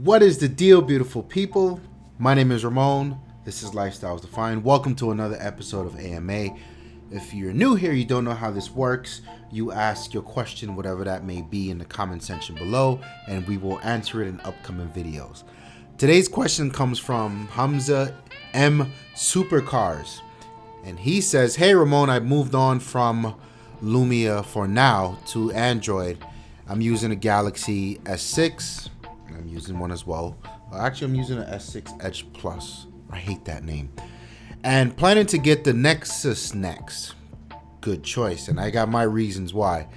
What is the deal, beautiful people? My name is Ramon. This is Lifestyles Defined. Welcome to another episode of AMA. If you're new here, you don't know how this works, you ask your question, whatever that may be, in the comment section below, and we will answer it in upcoming videos. Today's question comes from humza.m supercars, and he says, "Hey Ramon, I've moved on from Lumia for now to Android. I'm using a Galaxy S6. I'm using one as well. Actually, I'm using an S6 Edge Plus. I hate that name. And planning to get the Nexus next." Good choice, and I got my reasons why.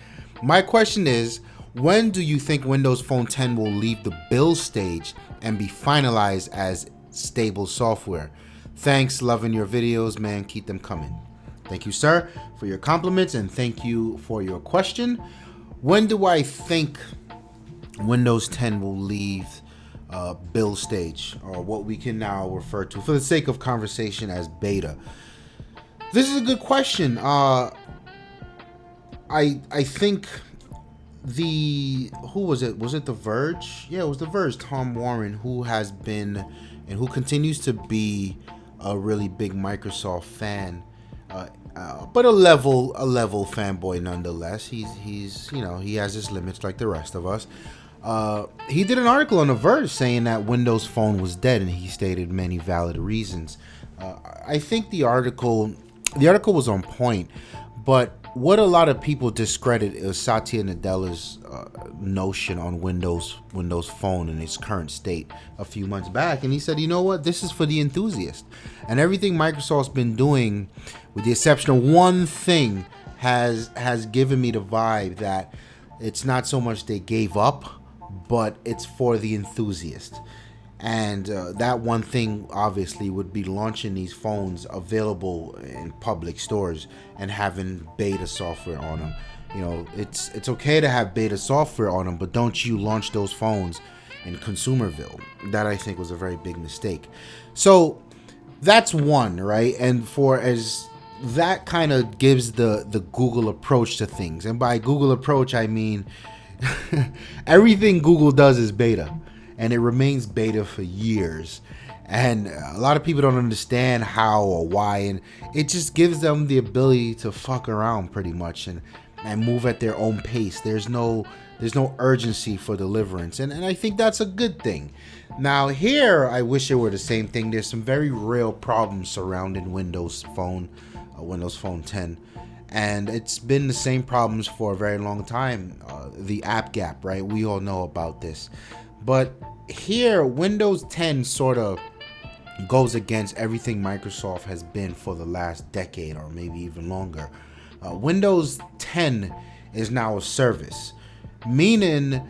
My question is, when do you think Windows Phone 10 will leave the build stage and be finalized as stable software? Thanks, loving your videos, man. Keep them coming. Thank you, sir, for your compliments, and thank you for your question. When do I think Windows 10 will leave build stage, or what we can now refer to, for the sake of conversation, as beta? This is a good question. I think who was it? Was it The Verge? Yeah, it was The Verge. Tom Warren, who has been and who continues to be a really big Microsoft fan, but a level fanboy nonetheless. He's he has his limits like the rest of us. He did an article on The Verge saying that Windows Phone was dead, and he stated many valid reasons. I think the article was on point, but what a lot of people discredit is Satya Nadella's notion on Windows Phone in its current state a few months back, and he said, you know what, this is for the enthusiast, and everything Microsoft's been doing, with the exception of one thing, has given me the vibe that it's not so much they gave up, but it's for the enthusiast. And that one thing obviously would be launching these phones available in public stores and having beta software on them. It's okay to have beta software on them, but don't you launch those phones in Consumerville. That, I think, was a very big mistake. So that's one, right? And that kind of gives the Google approach to things. And by Google approach, I mean everything Google does is beta, and it remains beta for years. And a lot of people don't understand how or why, and it just gives them the ability to fuck around pretty much and move at their own pace. There's no urgency for deliverance, and I think that's a good thing. Now here, I wish it were the same thing. There's some very real problems surrounding Windows Phone 10. And it's been the same problems for a very long time. The app gap, right? We all know about this. But here, Windows 10 sort of goes against everything Microsoft has been for the last decade, or maybe even longer. Windows 10 is now a service, meaning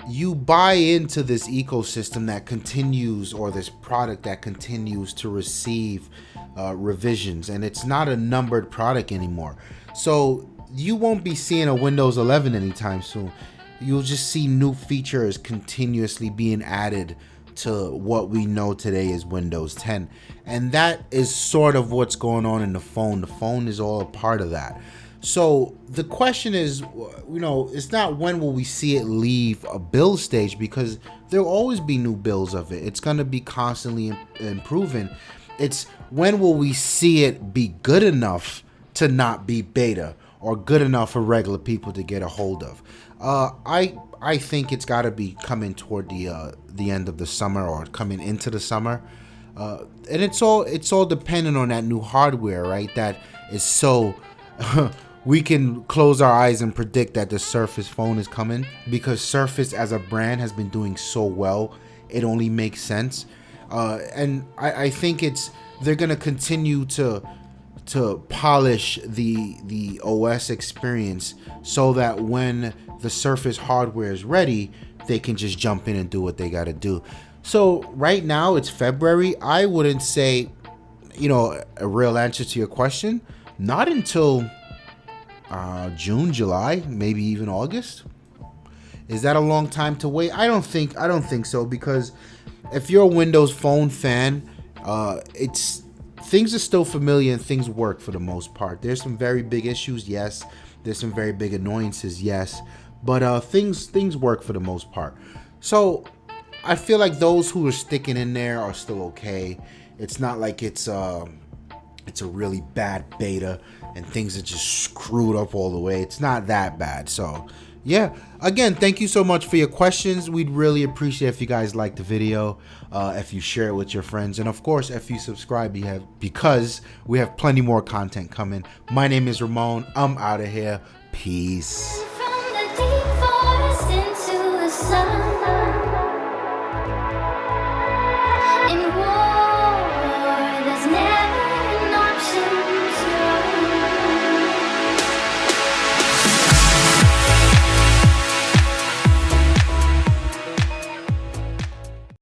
you buy into this ecosystem that continues, or this product that continues to receive revisions, and it's not a numbered product anymore. So you won't be seeing a Windows 11 anytime soon. You'll just see new features continuously being added to what we know today is Windows 10, and that is sort of what's going on in the phone. The phone is all a part of that. So the question is, it's not when will we see it leave a build stage, because there'll always be new builds of it. It's going to be constantly improving. It's when will we see it be good enough to not be beta, or good enough for regular people to get a hold of. I think it's got to be coming toward the end of the summer, or coming into the summer. And it's all dependent on that new hardware, right? That is so we can close our eyes and predict that the Surface phone is coming, because Surface as a brand has been doing so well. It only makes sense. And I think they're gonna continue to polish the OS experience, so that when the Surface hardware is ready, they can just jump in and do what they got to do. So right now it's February. I wouldn't say, a real answer to your question, not until June, July, maybe even August. Is that a long time to wait? I don't think so, because if you're a Windows Phone fan, things are still familiar and things work for the most part. There's some very big issues, yes. There's some very big annoyances, yes. But things work for the most part. So I feel like those who are sticking in there are still okay. It's not like it's a really bad beta and things are just screwed up all the way. It's not that bad. So yeah, again, thank you so much for your questions. We'd really appreciate if you guys like the video, if you share it with your friends, and of course if you subscribe, because we have plenty more content coming. My name is Ramon. I'm out of here. Peace. From the deep forest into the sun.